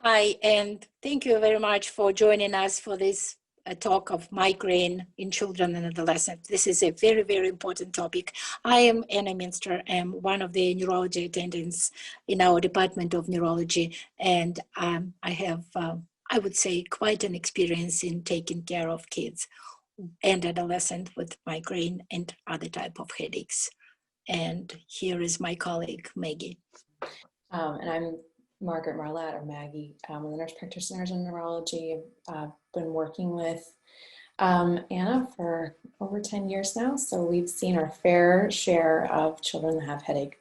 Hi, and thank you very much for joining us for this talk of migraine in children and adolescents. This is a very, very important topic. I am Anna Minster. I'm one of the neurology attendants in our Department of Neurology, and I have, I would say, quite an experience in taking care of kids and adolescents with migraine and other type of headaches. And here is my colleague, Maggie. And I'm Margaret Marlatt, or Maggie. I'm a nurse practitioner in neurology. I've been working with Anna for over 10 years now, so we've seen our fair share of children that have headache.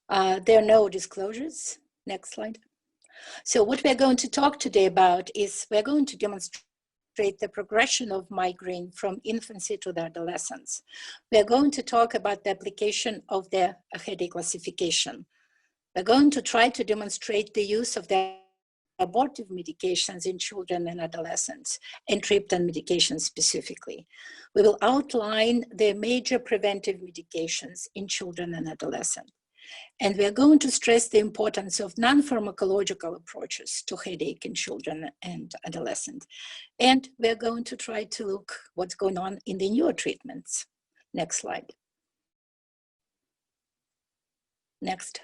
There are no disclosures. Next slide. So what we're going to talk today about is we're going to demonstrate the progression of migraine from infancy to the adolescence. We're going to talk about the application of the headache classification. We're going to try to demonstrate the use of the abortive medications in children and adolescents, and triptan medications specifically. We will outline the major preventive medications in children and adolescents. And we're going to stress the importance of non-pharmacological approaches to headache in children and adolescents. And we're going to try to look what's going on in the newer treatments. Next slide. Next.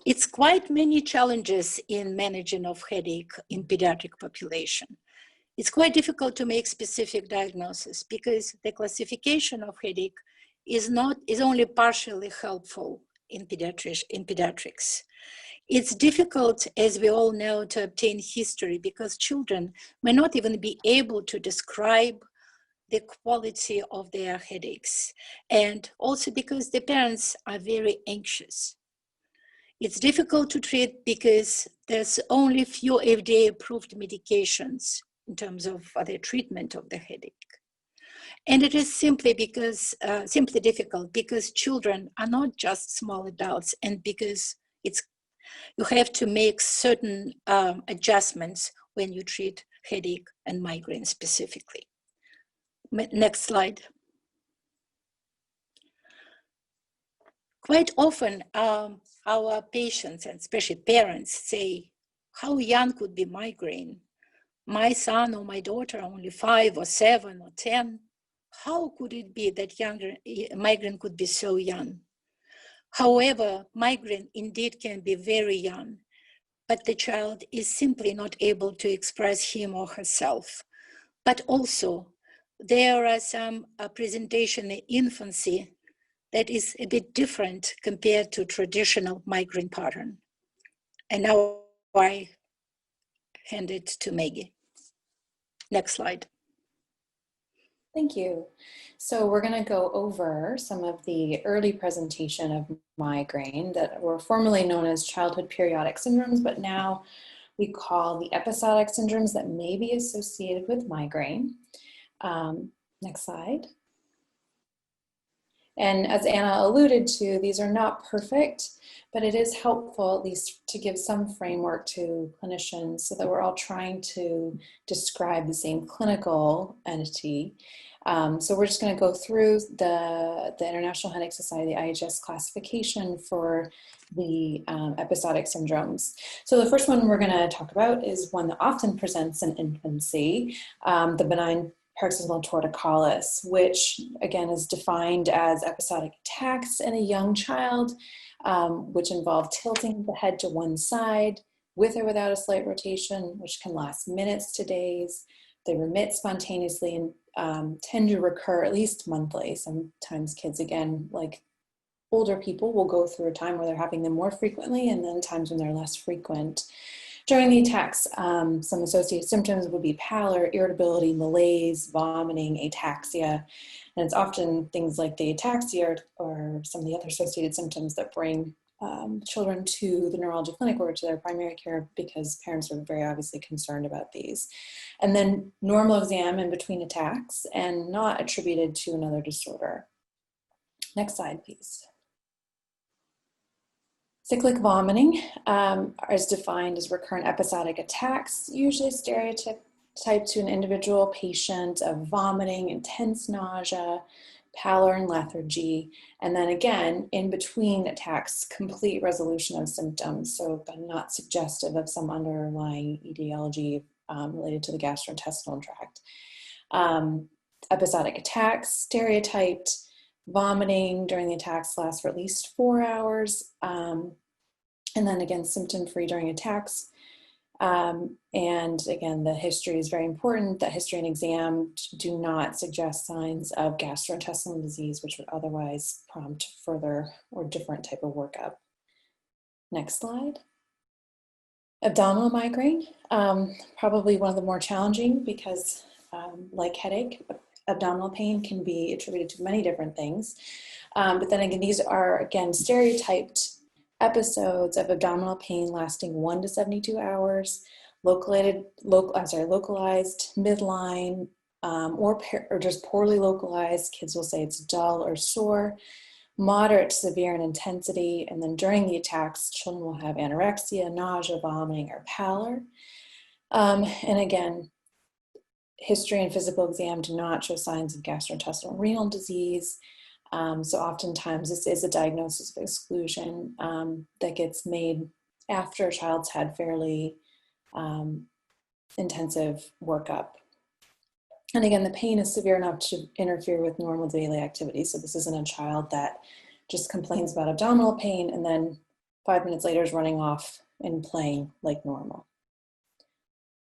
It's quite many challenges in managing of headache in pediatric population. It's quite difficult to make specific diagnosis because the classification of headache is only partially helpful in pediatrics. It's difficult, as we all know, to obtain history because children may not even be able to describe the quality of their headaches, and also because the parents are very anxious. It's difficult to treat because there's only few FDA-approved medications in terms of the treatment of the headache. And it is simply difficult because children are not just small adults, and because you have to make certain adjustments when you treat headache and migraine specifically. Next slide. Quite often, our patients, and especially parents, say, how young could be migraine? My son or my daughter are only 5 or 7 or 10. How could it be that migraine could be so young? However, migraine indeed can be very young, but the child is simply not able to express him or herself. But also, there are some presentation in infancy that is a bit different compared to traditional migraine pattern. And now I hand it to Maggie. Next slide. Thank you. So we're going to go over some of the early presentation of migraine that were formerly known as childhood periodic syndromes, but now we call the episodic syndromes that may be associated with migraine. Next slide. And as Anna alluded to, these are not perfect, but it is helpful at least to give some framework to clinicians so that we're all trying to describe the same clinical entity. So we're just going to go through the International Headache Society, the IHS classification for the episodic syndromes. So the first one we're going to talk about is one that often presents in infancy, the benign paroxysmal torticollis, which again is defined as episodic attacks in a young child, which involve tilting the head to one side with or without a slight rotation, which can last minutes to days. They remit spontaneously and tend to recur at least monthly. Sometimes kids, again, like older people, will go through a time where they're having them more frequently and then times when they're less frequent. During the attacks, some associated symptoms would be pallor, irritability, malaise, vomiting, ataxia. And it's often things like the ataxia or some of the other associated symptoms that bring children to the neurology clinic or to their primary care because parents are very obviously concerned about these. And then normal exam in between attacks and not attributed to another disorder. Next slide, please. Cyclic vomiting is defined as recurrent episodic attacks, usually stereotyped to an individual patient of vomiting, intense nausea, pallor and lethargy, and then again, in between attacks, complete resolution of symptoms, so not suggestive of some underlying etiology related to the gastrointestinal tract. Episodic attacks, stereotyped, vomiting during the attacks last for at least 4 hours, and then again, symptom-free during attacks. And again, the history is very important. That history and exam do not suggest signs of gastrointestinal disease, which would otherwise prompt further or different type of workup. Next slide. Abdominal migraine, probably one of the more challenging because like headache, abdominal pain can be attributed to many different things. But then again, these are, again, stereotyped episodes of abdominal pain lasting 1 to 72 hours, localized, midline, or just poorly localized. Kids will say it's dull or sore, moderate to severe in intensity, and then during the attacks, children will have anorexia, nausea, vomiting, or pallor. And again, history and physical exam do not show signs of gastrointestinal renal disease. So oftentimes this is a diagnosis of exclusion that gets made after a child's had fairly intensive workup. And again, the pain is severe enough to interfere with normal daily activities. So this isn't a child that just complains about abdominal pain and then 5 minutes later is running off and playing like normal.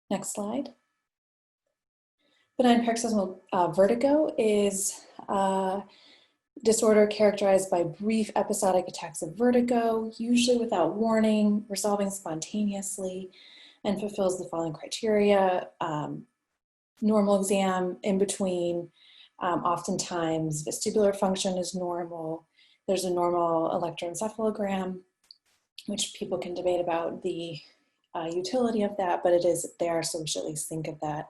Next slide. Benign paroxysmal vertigo is disorder characterized by brief episodic attacks of vertigo, usually without warning, resolving spontaneously, and fulfills the following criteria. Normal exam in between, oftentimes vestibular function is normal. There's a normal electroencephalogram, which people can debate about the utility of that, but it is there, so we should at least think of that.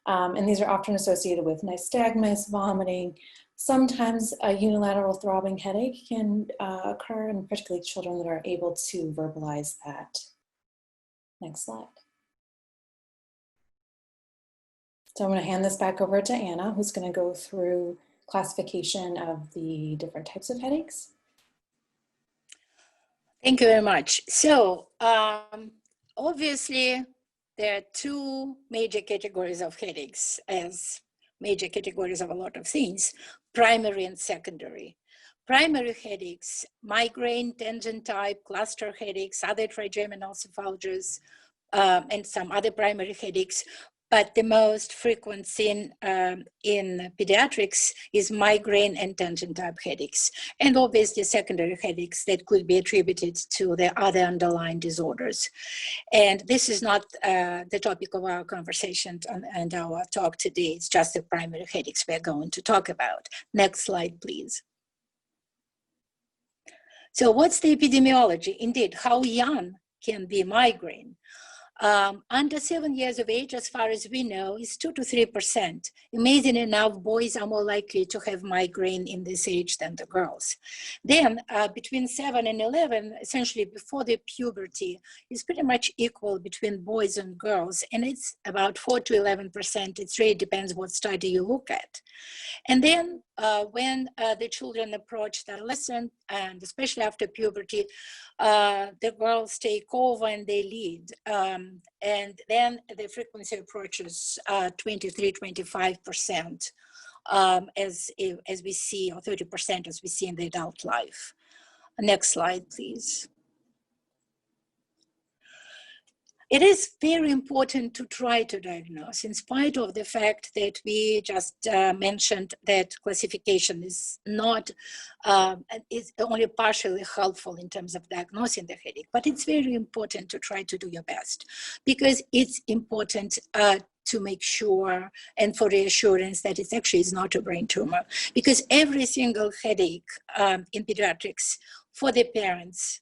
And these are often associated with nystagmus, vomiting. Sometimes a unilateral throbbing headache can occur, and particularly children that are able to verbalize that. Next slide. So I'm going to hand this back over to Anna, who's going to go through classification of the different types of headaches. Thank you very much. So obviously, there are two major categories of headaches, as major categories of a lot of things: primary and secondary. Primary headaches, migraine, tangent type, cluster headaches, other trigeminal cephalgias, and some other primary headaches. But the most frequent thing in pediatrics is migraine and tangent type headaches, and obviously secondary headaches that could be attributed to the other underlying disorders. And this is not the topic of our conversation and our talk today. It's just the primary headaches we're going to talk about. Next slide, please. So what's the epidemiology? Indeed, how young can be migraine? Under 7 years of age, as far as we know, is 2 to 3%. Amazing enough, boys are more likely to have migraine in this age than the girls. Then between 7 and 11, essentially before the puberty, is pretty much equal between boys and girls, and it's about 4 to 11%. It really depends what study you look at. And then when the children approach the adolescent, and especially after puberty, the girls take over and they lead. And then the frequency approaches 23, 25% as we see, or 30% as we see in the adult life. Next slide, please. It is very important to try to diagnose, in spite of the fact that we just mentioned that classification is not, is only partially helpful in terms of diagnosing the headache, but it's very important to try to do your best, because it's important to make sure and for reassurance that it actually is not a brain tumor, because every single headache in pediatrics for the parents,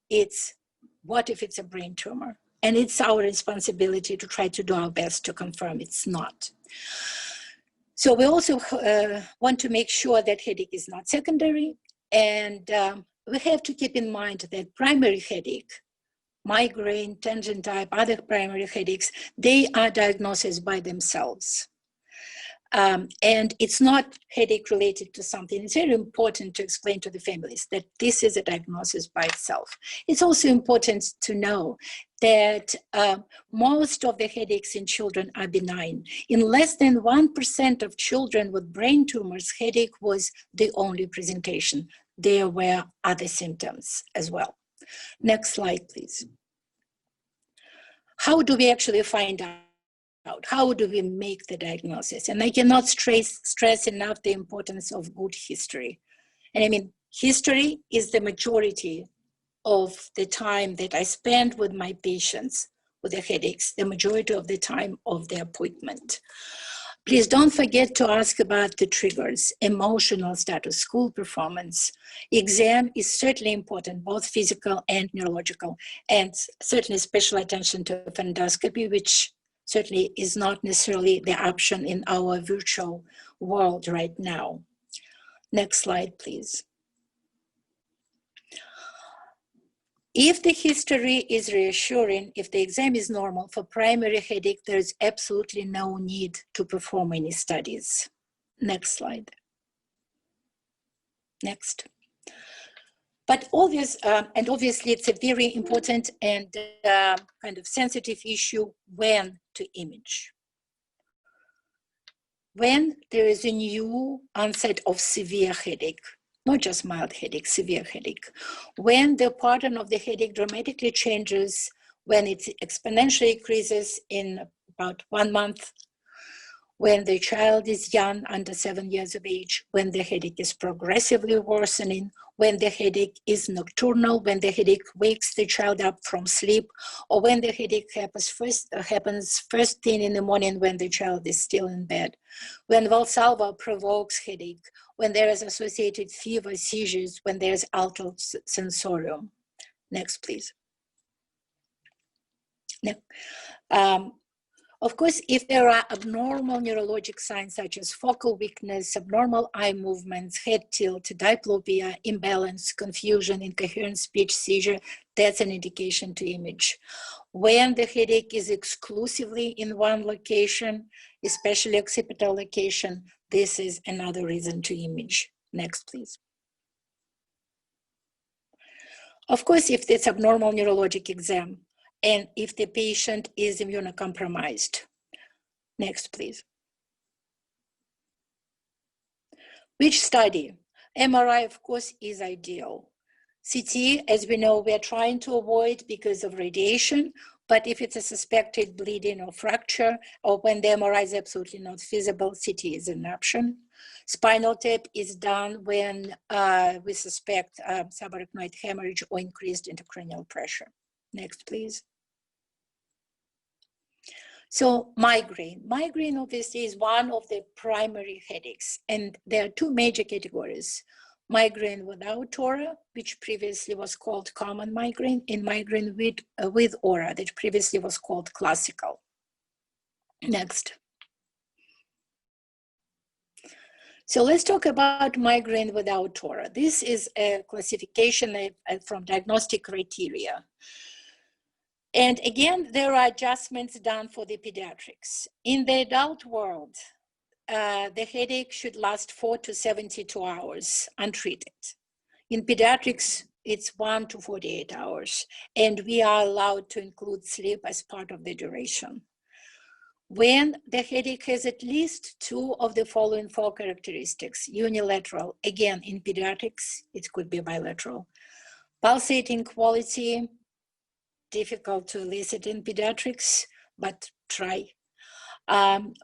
it's what if it's a brain tumor? And it's our responsibility to try to do our best to confirm it's not. So we also want to make sure that headache is not secondary. And we have to keep in mind that primary headache, migraine, tangent type, other primary headaches, they are diagnoses by themselves. And it's not headache related to something. It's very important to explain to the families that this is a diagnosis by itself. It's also important to know that most of the headaches in children are benign. In less than 1% of children with brain tumors, headache was the only presentation. There were other symptoms as well. Next slide, please. How do we actually find out? How do we make the diagnosis? And I cannot stress enough the importance of good history. And I mean, history is the majority of the time that I spend with my patients with the headaches, the majority of the time of the appointment. Please don't forget to ask about the triggers, emotional status, school performance. Exam is certainly important, both physical and neurological, and certainly special attention to endoscopy, which certainly is not necessarily the option in our virtual world right now. Next slide, please. If the history is reassuring, if the exam is normal for primary headache, there is absolutely no need to perform any studies. Next slide. Next. But obviously it's a very important and kind of sensitive issue when to image. When there is a new onset of severe headache, not just mild headache, severe headache. When the pattern of the headache dramatically changes, when it exponentially increases in about 1 month, when the child is young, under 7 years of age, when the headache is progressively worsening, when the headache is nocturnal, when the headache wakes the child up from sleep, or when the headache happens first thing in the morning when the child is still in bed, when Valsalva provokes headache, when there is associated fever, seizures, when there's altered sensorium. Next, please. Next. Of course, if there are abnormal neurologic signs such as focal weakness, abnormal eye movements, head tilt, diplopia, imbalance, confusion, incoherent speech, seizure, that's an indication to image. When the headache is exclusively in one location, especially occipital location, this is another reason to image. Next, please. Of course, if it's abnormal neurologic exam, and if the patient is immunocompromised. Next, please. Which study? MRI, of course, is ideal. CT, as we know, we're trying to avoid because of radiation, but if it's a suspected bleeding or fracture, or when the MRI is absolutely not feasible, CT is an option. Spinal tap is done when we suspect subarachnoid hemorrhage or increased intracranial pressure. Next, please. So migraine. Migraine obviously is one of the primary headaches, and there are two major categories. Migraine without aura, which previously was called common migraine, and migraine with aura, that previously was called classical. Next. So let's talk about migraine without aura. This is a classification from diagnostic criteria. And again, there are adjustments done for the pediatrics. In the adult world, the headache should last 4 to 72 hours untreated. In pediatrics, it's 1 to 48 hours, and we are allowed to include sleep as part of the duration. When the headache has at least 2 of the following 4 characteristics, unilateral, again, in pediatrics, it could be bilateral. Pulsating quality, difficult to elicit in pediatrics, but try.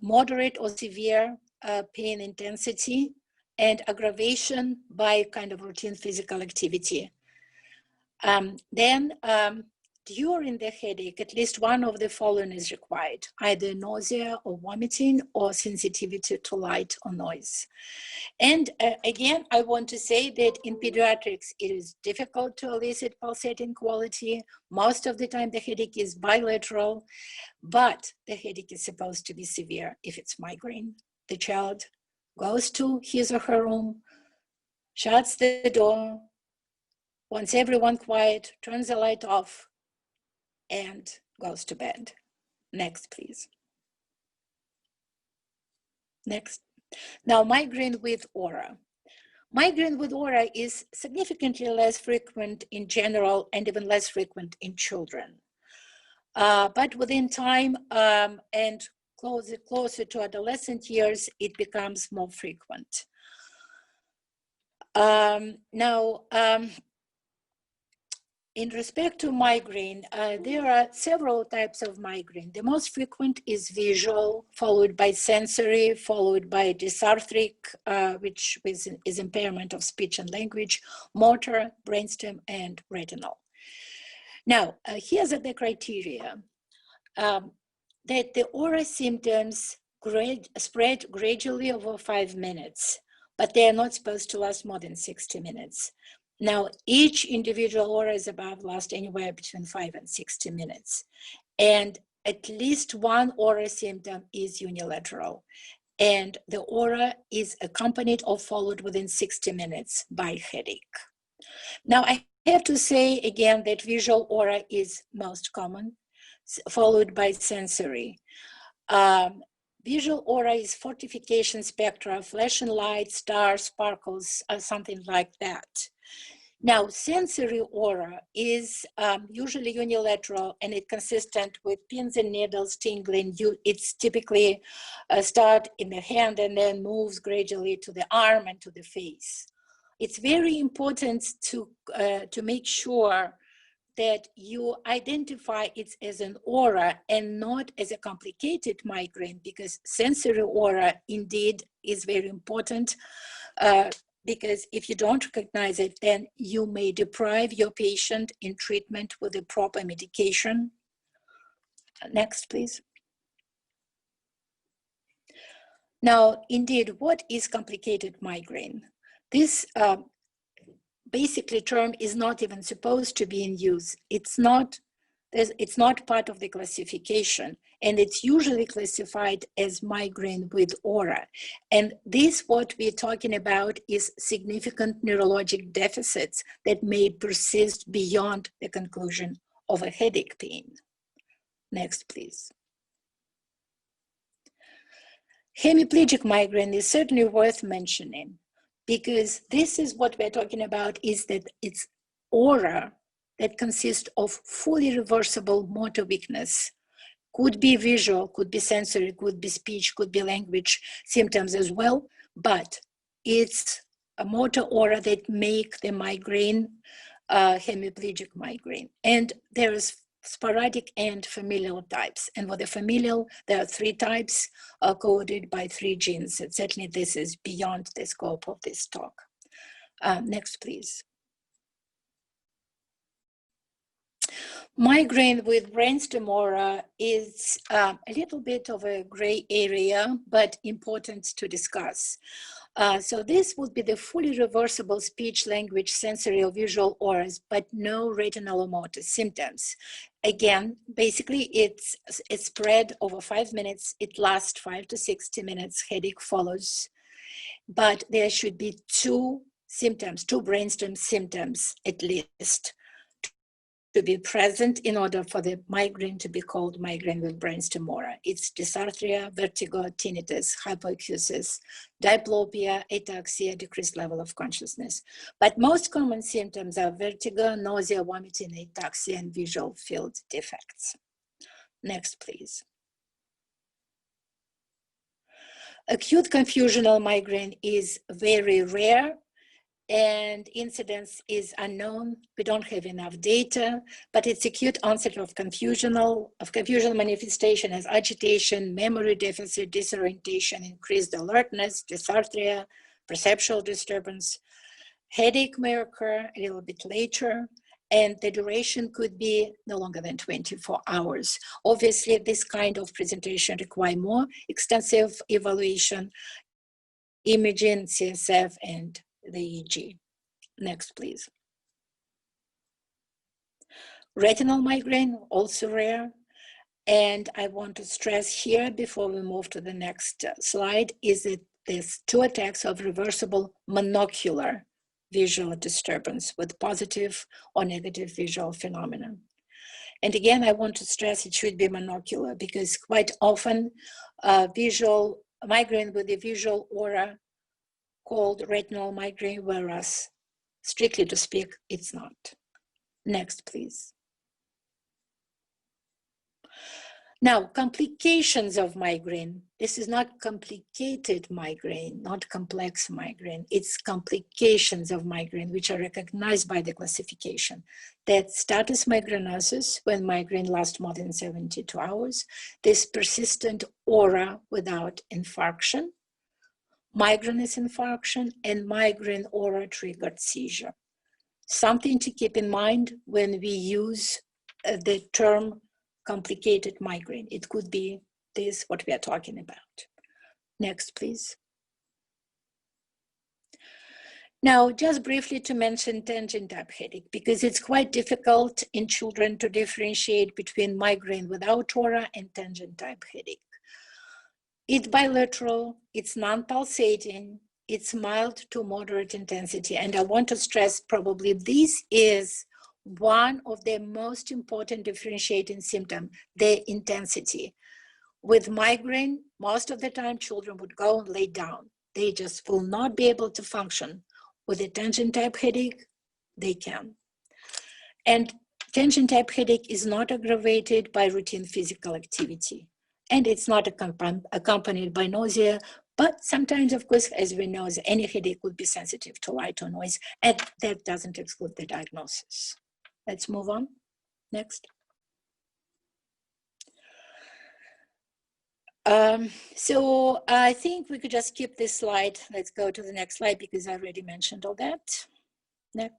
Moderate or severe pain intensity, and aggravation by kind of routine physical activity. Then during the headache, at least one of the following is required, either nausea or vomiting or sensitivity to light or noise. And again, I want to say that in pediatrics, it is difficult to elicit pulsating quality. Most of the time, the headache is bilateral, but the headache is supposed to be severe if it's migraine. The child goes to his or her room, shuts the door, wants everyone quiet, turns the light off, and goes to bed. Next, please. Next. Now, migraine with aura. Migraine with aura is significantly less frequent in general and even less frequent in children. But within time and closer to adolescent years, it becomes more frequent. In respect to migraine, there are several types of migraine. The most frequent is visual, followed by sensory, followed by dysarthric, which is impairment of speech and language, motor, brainstem, and retinal. Now, here's the criteria. That the aura symptoms spread gradually over 5 minutes, but they are not supposed to last more than 60 minutes. Now, each individual aura is above last anywhere between 5 and 60 minutes. And at least one aura symptom is unilateral. And the aura is accompanied or followed within 60 minutes by headache. Now, I have to say again that visual aura is most common, followed by sensory. Visual aura is fortification spectra, flashing light, stars, sparkles, something like that. Now, sensory aura is usually unilateral and it's consistent with pins and needles tingling. It's typically start in the hand and then moves gradually to the arm and to the face. It's very important to make sure that you identify it as an aura and not as a complicated migraine, because sensory aura indeed is very important, because if you don't recognize it, then you may deprive your patient in treatment with the proper medication. Next, please. Now, indeed, what is complicated migraine? This basically term is not even supposed to be in use. It's not part of the classification, and it's usually classified as migraine with aura. And this, what we're talking about, is significant neurologic deficits that may persist beyond the conclusion of a headache pain. Next, please. Hemiplegic migraine is certainly worth mentioning, because this is what we're talking about, is that it's aura that consists of fully reversible motor weakness. Could be visual, could be sensory, could be speech, could be language symptoms as well, but it's a motor aura that make the migraine hemiplegic migraine. And there is sporadic and familial types. And for the familial, there are 3 types coded by 3 genes. And certainly this is beyond the scope of this talk. Next, please. Migraine with brainstem aura is a little bit of a gray area, but important to discuss. So this would be the fully reversible speech, language, sensory or visual auras, but no retinal or motor symptoms. Again, basically it's spread over 5 minutes. It lasts 5 to 60 minutes, headache follows. But there should be 2 symptoms, 2 brainstem symptoms at least, to be present in order for the migraine to be called migraine with brainstem aura. It's dysarthria, vertigo, tinnitus, hypoacusis, diplopia, ataxia, decreased level of consciousness. But most common symptoms are vertigo, nausea, vomiting, ataxia, and visual field defects. Next, please. Acute confusional migraine is very rare, and incidence is unknown. We don't have enough data, but it's acute onset of confusional manifestation as agitation, memory deficit, disorientation, increased alertness, dysarthria, perceptual disturbance. Headache may occur a little bit later, and the duration could be no longer than 24 hours. Obviously, this kind of presentation requires more extensive evaluation, imaging, CSF, and the EEG. Next, please. Retinal migraine, also rare. And I want to stress here before we move to the next slide is that there's 2 attacks of reversible monocular visual disturbance with positive or negative visual phenomena. And again, I want to stress it should be monocular, because quite often visual migraine with a visual aura called retinal migraine, whereas strictly to speak, it's not. Next, please. Now, complications of migraine. This is not complicated migraine, not complex migraine. It's complications of migraine, which are recognized by the classification. That status migrainosus, when migraine lasts more than 72 hours, this persistent aura without infarction, migrainous infarction, and migraine aura triggered seizure. Something to keep in mind when we use the term complicated migraine. It could be this, what we are talking about. Next, please. Now, just briefly to mention tangent type headache, because it's quite difficult in children to differentiate between migraine without aura and tangent type headache. It's bilateral, it's non-pulsating, it's mild to moderate intensity. And I want to stress probably this is one of the most important differentiating symptoms, the intensity. With migraine, most of the time children would go and lay down. They just will not be able to function. With a tangent type headache, they can. And tangent type headache is not aggravated by routine physical activity. And it's not accompanied by nausea, but sometimes, of course, as we know, any headache would be sensitive to light or noise, and that doesn't exclude the diagnosis. Let's move on. Next. So I think we could just skip this slide. Let's go to the next slide because I already mentioned all that. Next.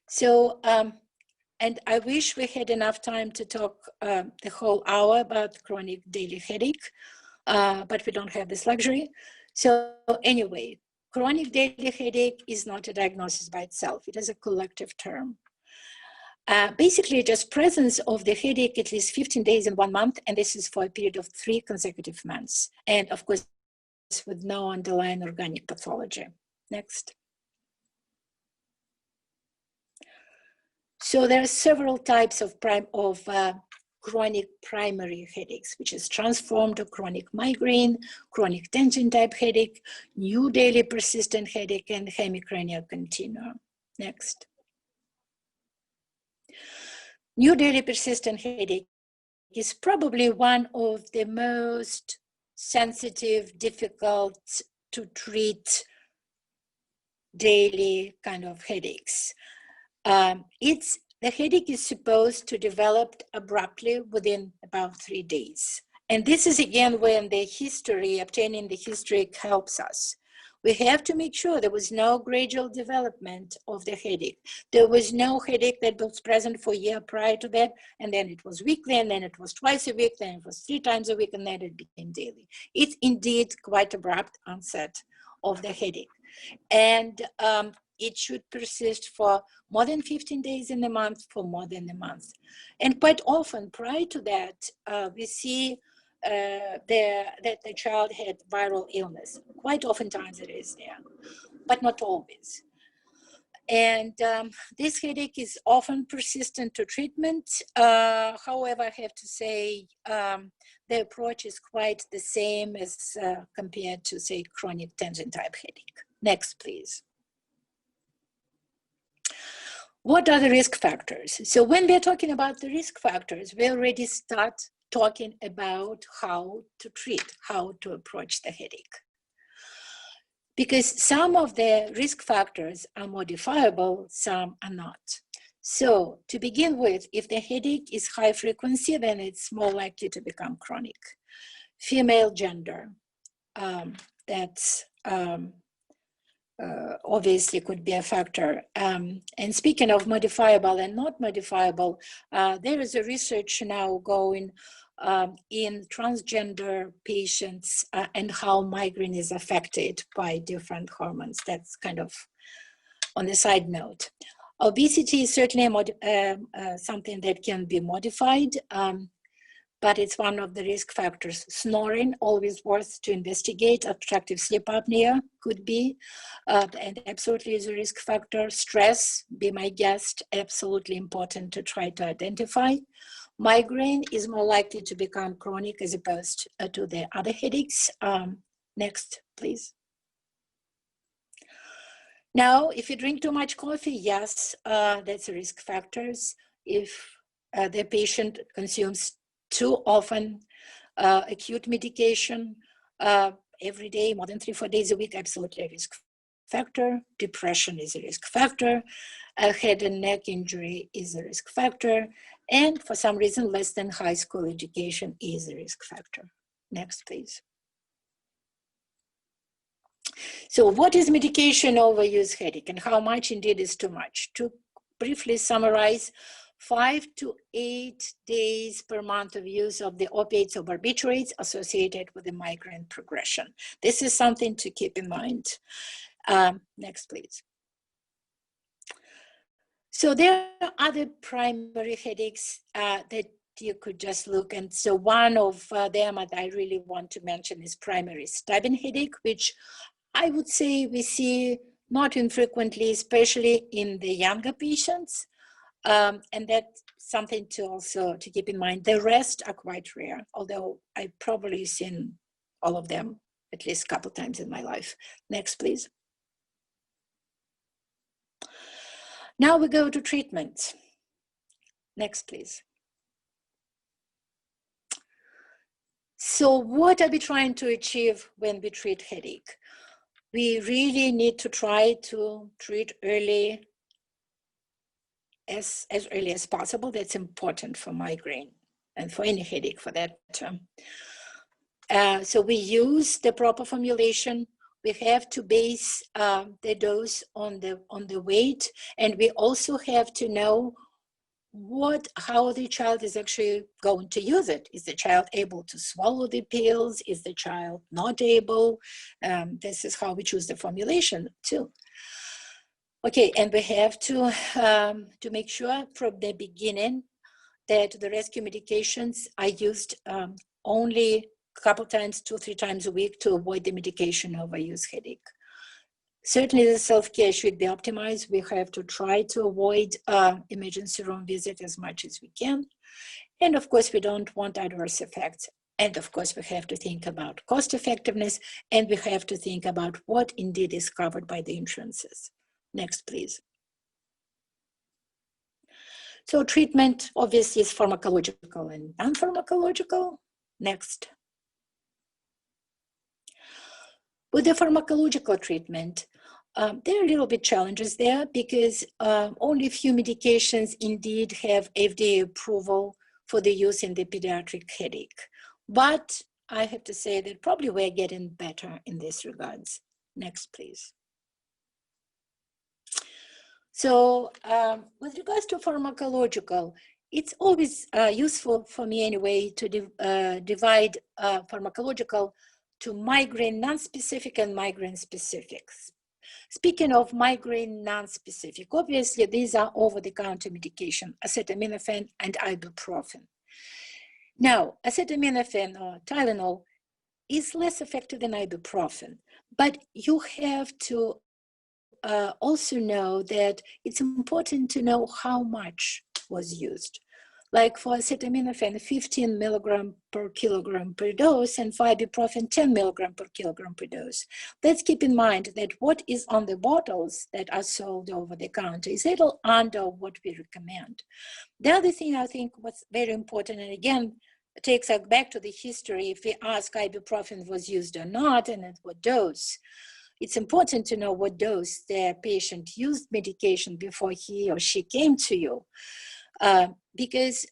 So, and I wish we had enough time to talk the whole hour about chronic daily headache, but we don't have this luxury. So anyway, chronic daily headache is not a diagnosis by itself. It is a collective term. Basically, just presence of the headache at least 15 days in 1 month, and this is for a period of 3 consecutive months. And of course, with no underlying organic pathology. Next. So there are several types of chronic primary headaches, which is transformed to chronic migraine, chronic tangent type headache, new daily persistent headache, and hemicranial continuum. Next. New daily persistent headache is probably one of the most sensitive, difficult to treat daily kind of headaches. The headache is supposed to develop abruptly within about 3 days. And this is again when the history, obtaining the history helps us. We have to make sure there was no gradual development of the headache. There was no headache that was present for a year prior to that, and then it was weekly, and then it was twice a week, then it was 3 times a week, and then it became daily. It's indeed quite abrupt onset of the headache. And it should persist for more than 15 days in a month, for more than a month. And quite often prior to that, we see that the child had viral illness. Quite oftentimes it is there, but not always. And this headache is often persistent to treatment. However, I have to say the approach is quite the same as compared to, say, chronic tangent type headache. Next, please. What are the risk factors? So when we're talking about the risk factors, we already start talking about how to treat, how to approach the headache. Because some of the risk factors are modifiable, some are not. So to begin with, if the headache is high frequency, then it's more likely to become chronic. Female gender, that's obviously could be a factor. And speaking of modifiable and not modifiable, there is a research now going in transgender patients and how migraine is affected by different hormones. That's kind of on the side note. Obesity is certainly something that can be modified, but it's one of the risk factors. Snoring, always worth to investigate. Obstructive sleep apnea could be, and absolutely is a risk factor. Stress, be my guest, absolutely important to try to identify. Migraine is more likely to become chronic as opposed to the other headaches. Next, please. Now, if you drink too much coffee, yes, that's a risk factors. If the patient consumes too often acute medication every day, more than 3-4 days a week, absolutely a risk factor. Depression is a risk factor. A head and neck injury is a risk factor. And for some reason, less than high school education is a risk factor. Next, please. So what is medication overuse headache and how much indeed is too much? To briefly summarize, 5 to 8 days per month of use of the opiates or barbiturates associated with the migraine progression. This is something to keep in mind. Next, please. So there are other primary headaches that you could just look, and so one of them that I really want to mention is primary stabbing headache, which I would say we see not infrequently, especially in the younger patients, and that's something to also to keep in mind. The rest are quite rare, although I've probably seen all of them at least a couple times in my life. Next, please. Now we go to treatment. Next, please. So what are we trying to achieve when we treat headache? We really need to try to treat early, as early as possible. That's important for migraine and for any headache for that term. So we use the proper formulation. We have to base the dose on the weight, and we also have to know how the child is actually going to use it. Is the child able to swallow the pills? Is the child not able? This is how we choose the formulation too. Okay, and we have to make sure from the beginning that the rescue medications are used only a couple times, 2-3 times a week to avoid the medication overuse headache. Certainly the self-care should be optimized. We have to try to avoid emergency room visit as much as we can. And of course, we don't want adverse effects. And of course, we have to think about cost effectiveness, and we have to think about what indeed is covered by the insurances. Next, please. So treatment obviously is pharmacological and non-pharmacological. Next. With the pharmacological treatment, there are a little bit challenges there because only a few medications indeed have FDA approval for the use in the pediatric headache. But I have to say that probably we're getting better in this regards. Next, please. So with regards to pharmacological, it's always useful for me anyway to divide pharmacological to migraine non-specific and migraine specifics. Speaking of migraine non-specific, obviously these are over-the-counter medication, acetaminophen and ibuprofen. Now, acetaminophen or Tylenol is less effective than ibuprofen, but you have to also know that it's important to know how much was used. Like for acetaminophen, 15 milligram per kilogram per dose, and for ibuprofen, 10 milligram per kilogram per dose. Let's keep in mind that what is on the bottles that are sold over the counter is a little under what we recommend. The other thing I think was very important, and again, takes us back to the history, if we ask ibuprofen was used or not, and at what dose. It's important to know what dose the patient used medication before he or she came to you. Because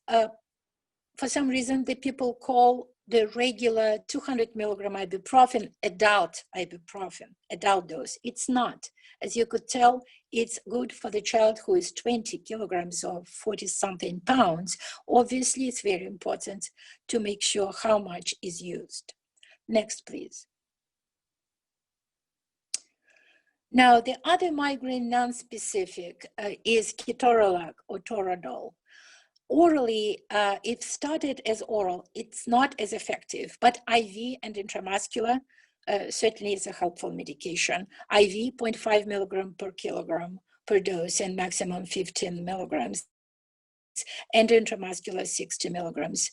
for some reason, the people call the regular 200 milligram ibuprofen adult dose. It's not. As you could tell, it's good for the child who is 20 kilograms or 40 something pounds. Obviously, it's very important to make sure how much is used. Next, please. Now, the other migraine non-specific is ketorolac or Toradol. Orally, it started as oral. It's not as effective, but IV and intramuscular certainly is a helpful medication. IV, 0.5 milligram per kilogram per dose and maximum 15 milligrams. and intramuscular 60 milligrams.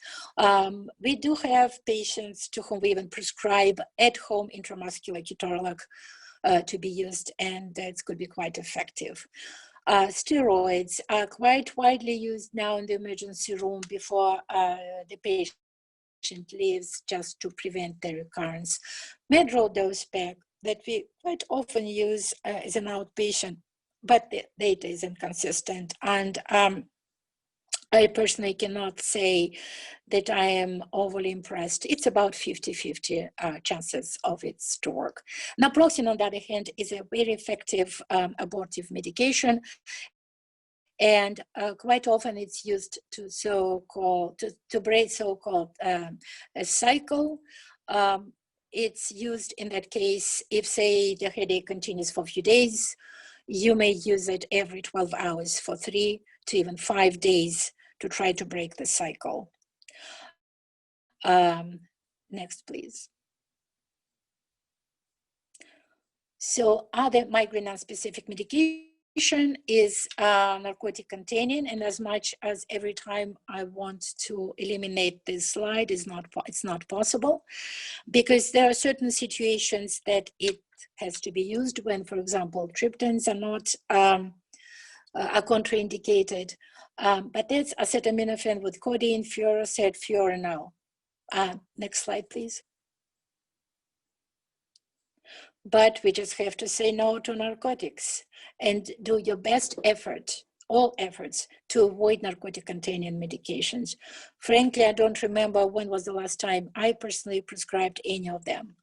We do have patients to whom we even prescribe at-home intramuscular ketorolac to be used, and that could be quite effective. Steroids are quite widely used now in the emergency room before the patient leaves, just to prevent the recurrence. Medrol dose pack that we quite often use as an outpatient, but the data is inconsistent. And I personally cannot say that I am overly impressed. It's about 50-50 chances of its to work. Naproxen, on the other hand, is a very effective abortive medication, and quite often it's used to break so-called a cycle. It's used in that case if, say, the headache continues for a few days. You may use it every 12 hours for 3 to even 5 days to try to break the cycle. Next, please. So other migraine non-specific medication is narcotic containing, and as much as every time I want to eliminate this slide, it's not possible, because there are certain situations that it has to be used when, for example, triptans are not are contraindicated. But that's acetaminophen with codeine, furosemide, furanyl. Next slide, please. But we just have to say no to narcotics and do your best effort, all efforts, to avoid narcotic-containing medications. Frankly, I don't remember when was the last time I personally prescribed any of them,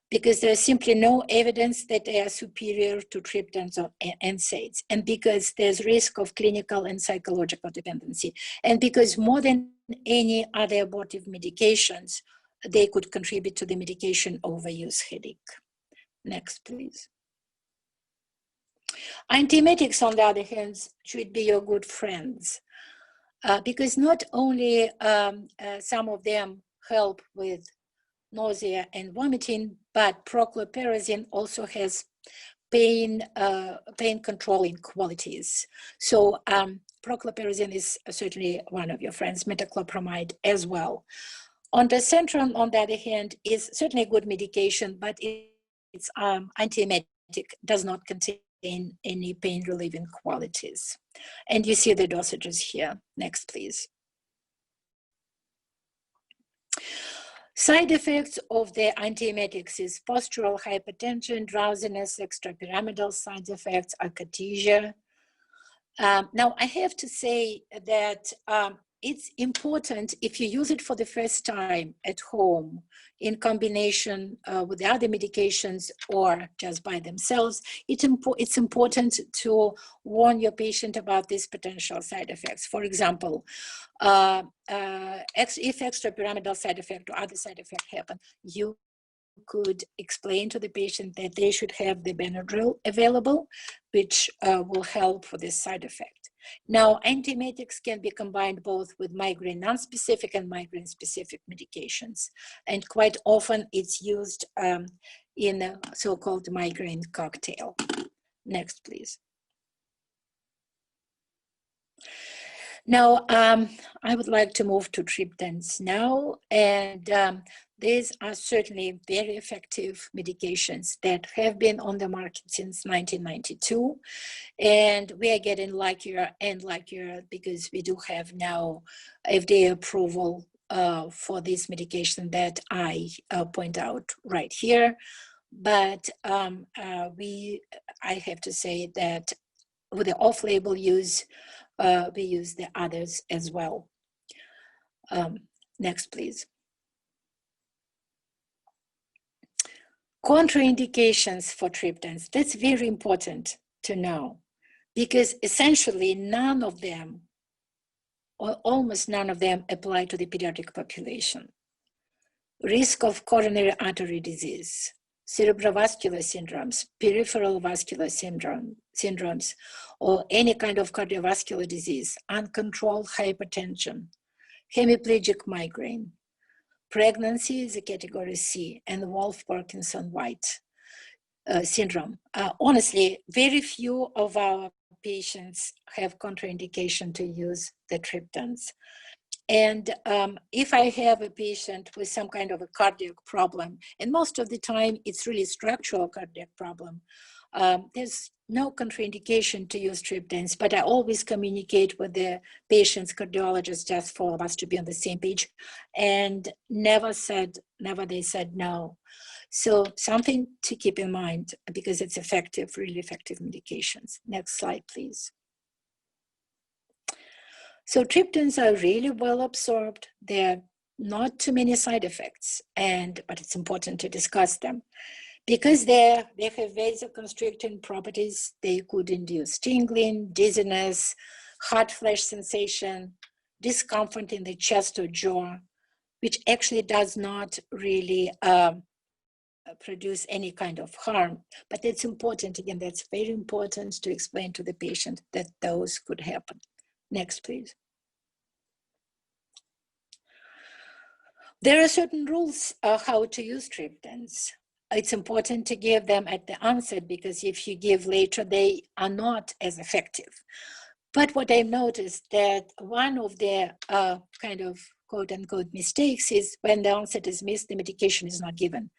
because there's simply no evidence that they are superior to triptans or NSAIDs, and because there's risk of clinical and psychological dependency, and because more than any other abortive medications, they could contribute to the medication overuse headache. Next, please. Antiemetics, on the other hand, should be your good friends, because not only some of them help with nausea and vomiting, but prochlorperazine also has pain controlling qualities. So prochlorperazine is certainly one of your friends, metoclopramide as well. Ondansetron, on the other hand, is certainly a good medication, but it's antiemetic, does not contain any pain relieving qualities. And you see the dosages here. Next, please. Side effects of the antiemetics is postural hypertension, drowsiness, extrapyramidal side effects, akathisia. Now, I have to say that it's important, if you use it for the first time at home in combination with the other medications or just by themselves, it's important to warn your patient about these potential side effects. For example, if extrapyramidal side effect or other side effect happen, you could explain to the patient that they should have the Benadryl available, which will help for this side effect. Now, antiemetics can be combined both with migraine non-specific and migraine-specific medications, and quite often it's used in a so-called migraine cocktail. Next, please. Now, I would like to move to triptans now, and these are certainly very effective medications that have been on the market since 1992, and we are getting luckier and luckier because we do have now FDA approval for this medication that I point out right here. But I have to say that with the off-label use, we use the others as well. Next, please. Contraindications for triptans. That's very important to know, because essentially none of them, or almost none of them, apply to the pediatric population. Risk of coronary artery disease, cerebrovascular syndromes, peripheral vascular syndromes, or any kind of cardiovascular disease, uncontrolled hypertension, hemiplegic migraine. Pregnancy is a category C, and Wolff-Parkinson-White. syndrome. Honestly, very few of our patients have contraindication to use the triptans. And if I have a patient with some kind of a cardiac problem, and most of the time it's really structural cardiac problem, there's no contraindication to use triptans, but I always communicate with the patient's cardiologist just for us to be on the same page, and never they said no. So something to keep in mind, because it's effective, really effective medications. Next slide, please. So triptans are really well absorbed. There are not too many side effects, but it's important to discuss them. Because they have vasoconstricting properties, they could induce tingling, dizziness, hot flash sensation, discomfort in the chest or jaw, which actually does not really produce any kind of harm. But it's important, again, that's very important to explain to the patient that those could happen. Next, please. There are certain rules how to use triptans. It's important to give them at the onset, because if you give later, they are not as effective. But what I've noticed that one of the kind of quote unquote mistakes is when the onset is missed, the medication is not given,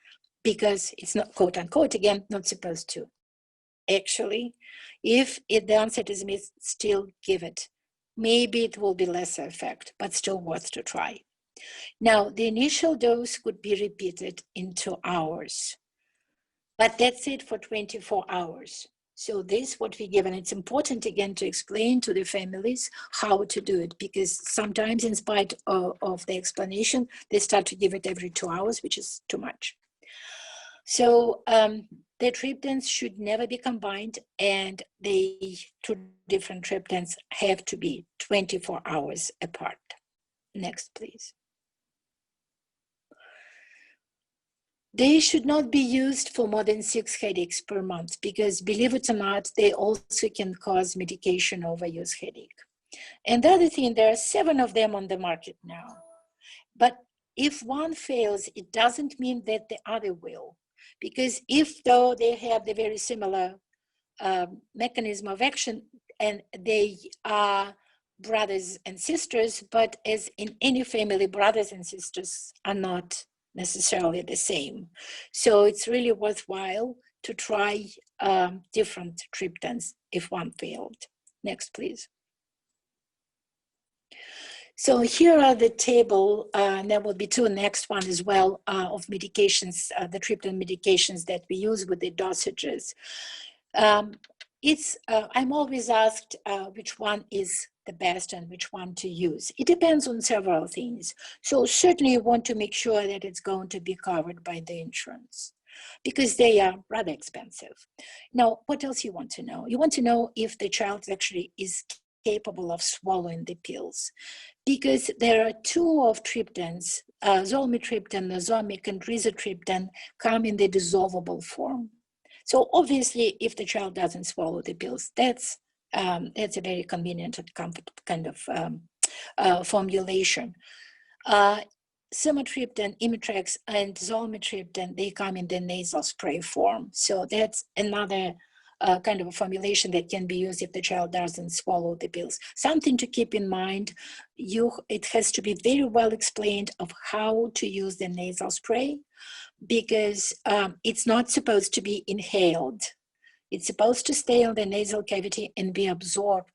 because it's not quote unquote, again, not supposed to. Actually, if the onset is missed, still give it. Maybe it will be lesser effect, but still worth to try. Now, the initial dose could be repeated in 2 hours, but that's it for 24 hours. So this is what we give, and it's important, again, to explain to the families how to do it, because sometimes, in spite of the explanation, they start to give it every 2 hours, which is too much. So the triptans should never be combined, and the 2 different triptans have to be 24 hours apart. Next, please. They should not be used for more than 6 headaches per month, because, believe it or not, they also can cause medication overuse headache. And the other thing, there are 7 of them on the market now. But if one fails, it doesn't mean that the other will. Because if though they have the very similar mechanism of action, and they are brothers and sisters, but as in any family, brothers and sisters are not necessarily the same. So it's really worthwhile to try different triptans if one failed. Next, please. So here are the table, and there will be 2 next one as well, of medications, the triptan medications that we use with the dosages. I'm always asked which one is the best and which one to use. It depends on several things. So certainly you want to make sure that it's going to be covered by the insurance, because they are rather expensive. Now, what else you want to know? You want to know if the child actually is capable of swallowing the pills, because there are 2 of triptans, zolmitriptan, nozomic, and rizatriptan, come in the dissolvable form. So obviously, if the child doesn't swallow the pills, that's a very convenient and comfortable kind of formulation. Sumatriptan, Imitrex, and zolmitriptan, they come in the nasal spray form. So that's another kind of a formulation that can be used if the child doesn't swallow the pills. Something to keep in mind, it has to be very well explained of how to use the nasal spray, because it's not supposed to be inhaled. It's supposed to stay on the nasal cavity and be absorbed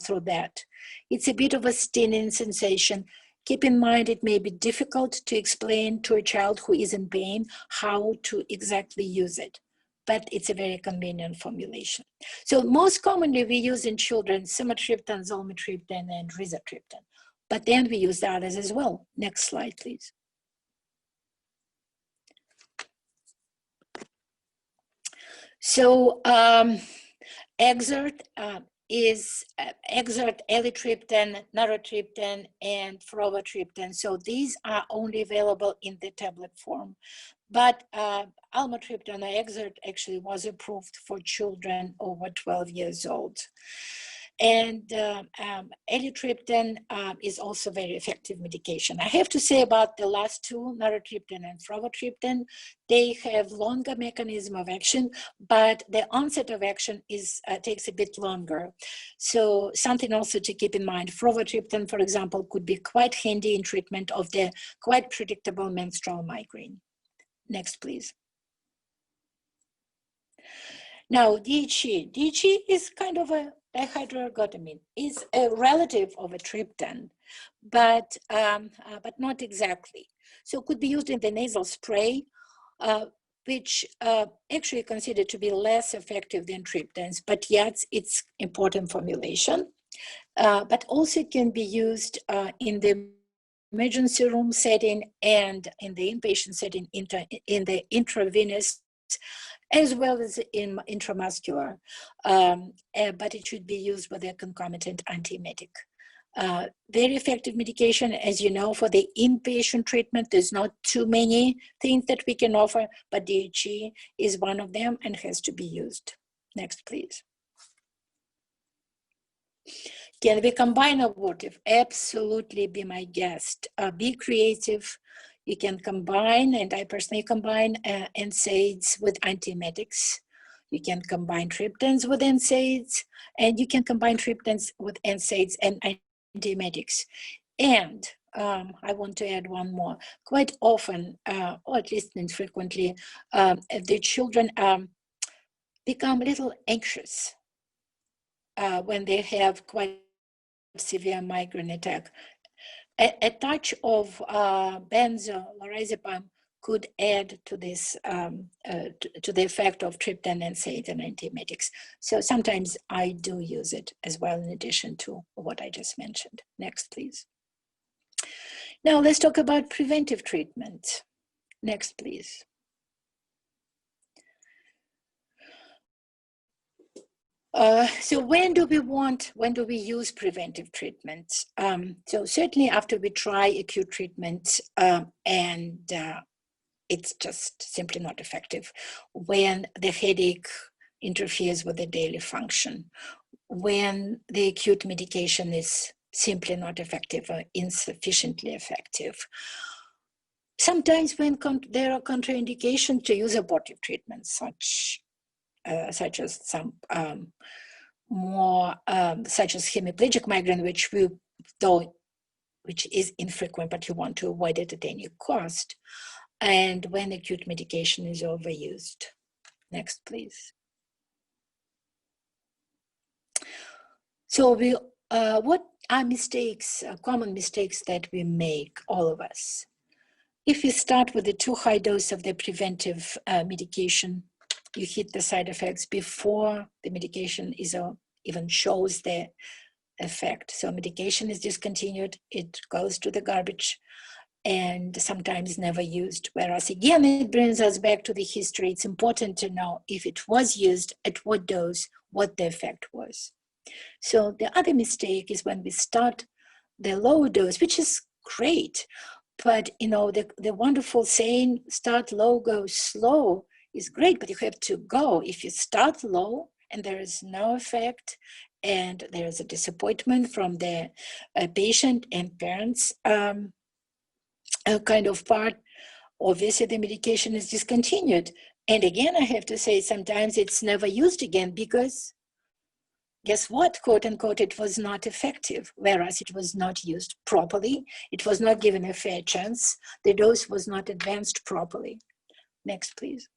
through that. It's a bit of a stinging sensation. Keep in mind, it may be difficult to explain to a child who is in pain how to exactly use it, but it's a very convenient formulation. So most commonly we use in children sumatriptan, zolmitriptan, and rizatriptan, but then we use the others as well. Next slide, please. So Exert is elatriptan, naratriptan, and frovatriptan. So these are only available in the tablet form. But almatriptan or Exert actually was approved for children over 12 years old. And alithriptan is also very effective medication. I have to say about the last two, naratriptan and frovatriptan, they have longer mechanism of action, but the onset of action takes a bit longer. So something also to keep in mind, frovatriptan, for example, could be quite handy in treatment of the quite predictable menstrual migraine. Next, please. Now, DHE is kind of a dihydroergotamine. It's a relative of a triptan, but not exactly. So it could be used in the nasal spray, which actually considered to be less effective than triptans, but yet it's important formulation. But also can be used in the emergency room setting and in the inpatient setting in the intravenous as well as in intramuscular, but it should be used with a concomitant antiemetic. Very effective medication, as you know, for the inpatient treatment. There's not too many things that we can offer, but DHE is one of them and has to be used. Next, please. Can we combine abortive? Absolutely, be my guest. Be creative. You can combine, and I personally combine NSAIDs with antiemetics. You can combine triptans with NSAIDs, and you can combine triptans with NSAIDs and antiemetics. And I want to add one more. Quite often, or at least infrequently, the children become a little anxious when they have quite severe migraine attack. A touch of benzodiazepam could add to this, to the effect of triptan, NSAID, and antiemetics. So sometimes I do use it as well in addition to what I just mentioned. Next, please. Now let's talk about preventive treatment. Next, please. So when do we use preventive treatment? So certainly after we try acute treatment and it's just simply not effective. When the headache interferes with the daily function, when the acute medication is simply not effective or insufficiently effective. Sometimes when there are contraindications to use abortive treatments, such as some such as hemiplegic migraine, which is infrequent, but you want to avoid it at any cost, and when acute medication is overused. Next, please. So what are mistakes, common mistakes that we make, all of us? If you start with the too high dose of the preventive medication, you hit the side effects before the medication even shows the effect. So medication is discontinued, it goes to the garbage, and sometimes never used. Whereas again, it brings us back to the history. It's important to know if it was used, at what dose, what the effect was. So the other mistake is when we start the low dose, which is great, but you know, the wonderful saying, start low, go slow, is great, but you have to go. If you start low and there is no effect, and there is a disappointment from the patient and parents kind of part, obviously the medication is discontinued. And again, I have to say, sometimes it's never used again because guess what, quote unquote, it was not effective, whereas it was not used properly. It was not given a fair chance. The dose was not advanced properly. Next, please.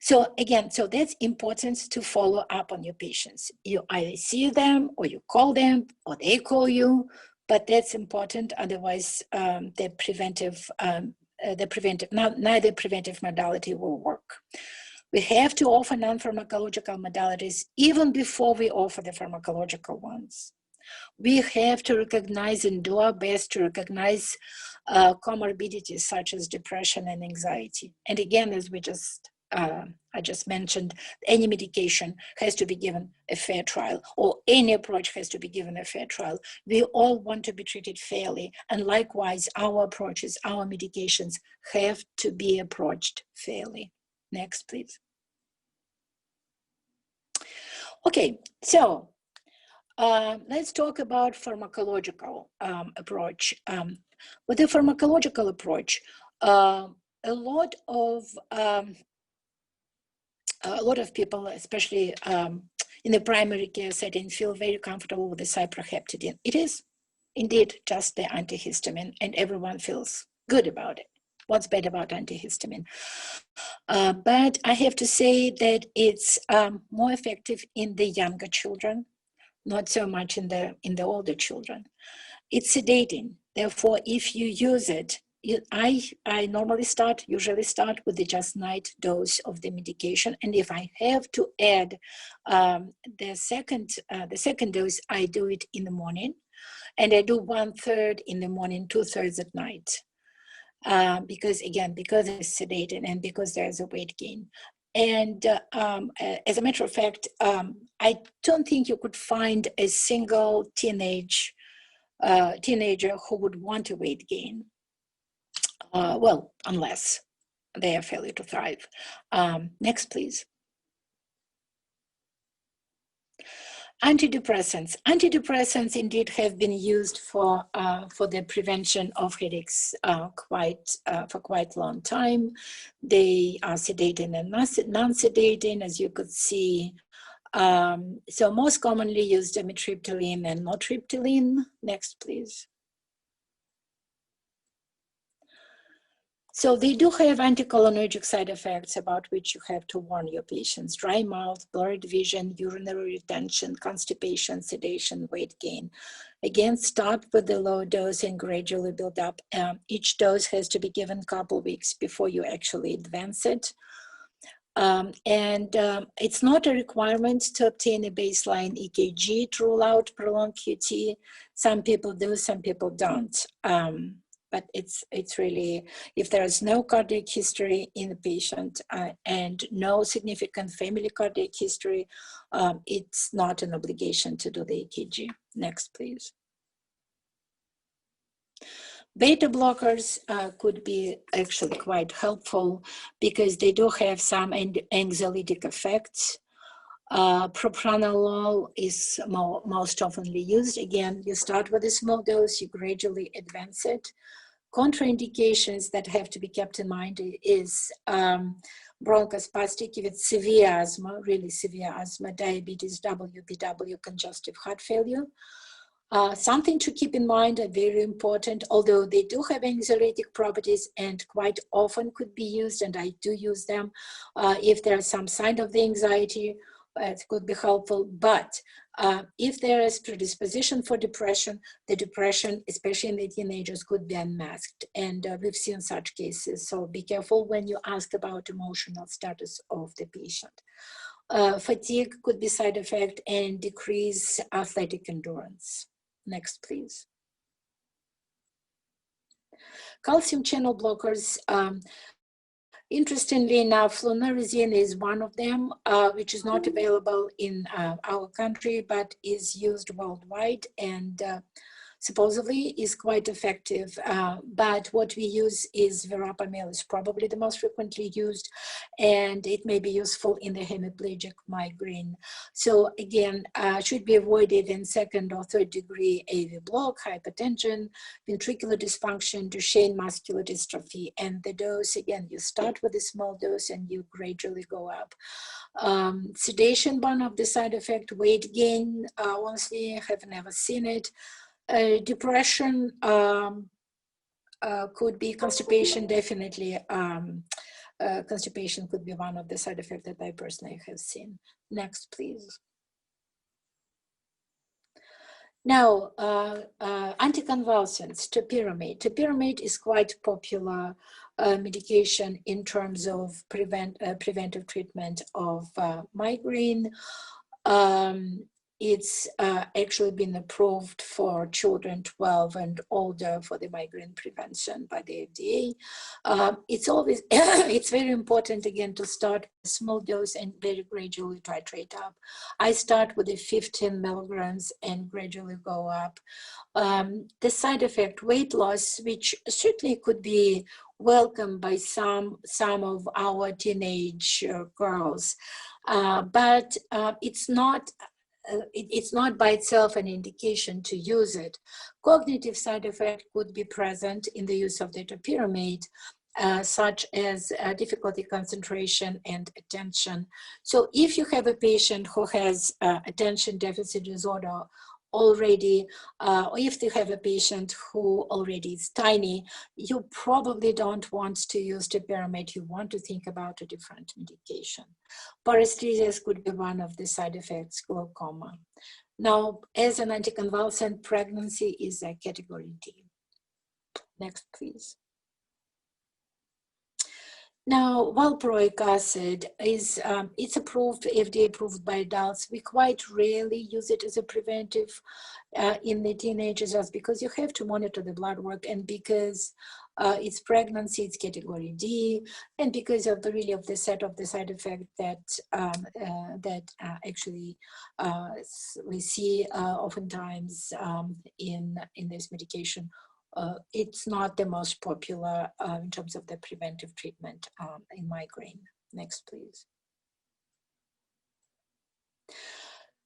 So again, so that's important to follow up on your patients. You either see them or you call them or they call you, but that's important. Otherwise, neither preventive modality will work. We have to offer non-pharmacological modalities even before we offer the pharmacological ones. We have to recognize and do our best to recognize comorbidities such as depression and anxiety. And again, as I just mentioned, any medication has to be given a fair trial, or any approach has to be given a fair trial. We all want to be treated fairly, and likewise, our approaches, our medications have to be approached fairly. Next, please. Okay, so let's talk about pharmacological approach. With the pharmacological approach, a lot of people, especially in the primary care setting, feel very comfortable with the cyproheptadine. It is indeed just the antihistamine, and everyone feels good about it. What's bad about antihistamine? But I have to say that it's more effective in the younger children, not so much in the older children. It's sedating. Therefore, if you use it, I usually start with the just night dose of the medication, and if I have to add the second dose, I do it in the morning, and I do 1/3 in the morning, 2/3 at night, because it's sedating and because there's a weight gain. And as a matter of fact, I don't think you could find a single teenager who would want a weight gain. Well, unless they are failure to thrive. Next, please. Antidepressants. Antidepressants indeed have been used for the prevention of headaches for quite a long time. They are sedating and non-sedating, as you could see. So most commonly used amitriptyline and nortriptyline. Next, please. So they do have anticholinergic side effects about which you have to warn your patients: dry mouth, blurred vision, urinary retention, constipation, sedation, weight gain. Again, start with the low dose and gradually build up. Each dose has to be given a couple weeks before you actually advance it. It's not a requirement to obtain a baseline EKG to rule out prolonged QT. Some people do, some people don't. But it's really, if there is no cardiac history in the patient and no significant family cardiac history, it's not an obligation to do the EKG. Next, please. Beta blockers could be actually quite helpful because they do have some anxiolytic effects. Propranolol is most oftenly used. Again, you start with a small dose, you gradually advance it. Contraindications that have to be kept in mind is bronchospastic if it's severe asthma, really severe asthma, diabetes, WPW, congestive heart failure. Something to keep in mind are very important, although they do have anxiolytic properties and quite often could be used, and I do use them if there are some sign of the anxiety. It could be helpful, but if there is predisposition for depression, the depression, especially in the teenagers, could be unmasked, and we've seen such cases. So be careful when you ask about emotional status of the patient. Fatigue could be side effect and decrease athletic endurance. Next, please. Calcium channel blockers. Interestingly enough, flunarizine is one of them, which is not available in our country, but is used worldwide and supposedly is quite effective. But what we use is verapamil, is probably the most frequently used, and it may be useful in the hemiplegic migraine. So again, should be avoided in second or third degree AV block, hypertension, ventricular dysfunction, Duchenne muscular dystrophy. And the dose, again, you start with a small dose and you gradually go up. Sedation, one of the side effect, weight gain, honestly, I have never seen it. Depression could be, constipation, definitely. Constipation could be one of the side effects that I personally have seen. Next, please. Now, anticonvulsants, topiramate. Topiramate is quite popular medication in terms of preventive treatment of migraine. It's actually been approved for children 12 and older for the migraine prevention by the FDA. It's always, it's very important again to start with a small dose and very gradually titrate up. I start with the 15 milligrams and gradually go up. The side effect, weight loss, which certainly could be welcomed by some of our teenage girls, but it's not. It's not by itself an indication to use it. Cognitive side effect could be present in the use of the topiramate, such as difficulty concentration and attention. So if you have a patient who has attention deficit disorder already, or if you have a patient who already is tiny, you probably don't want to use topiramate. You want to think about a different medication. Paresthesias could be one of the side effects, glaucoma. Now, as an anticonvulsant, pregnancy is a category D. Next, please. Now, valproic acid is it's approved, FDA approved by adults. We quite rarely use it as a preventive in the teenagers, just because you have to monitor the blood work, and because it's pregnancy, it's category D, and because of the set of the side effect that actually we see oftentimes in this medication. It's not the most popular in terms of the preventive treatment in migraine. Next, please.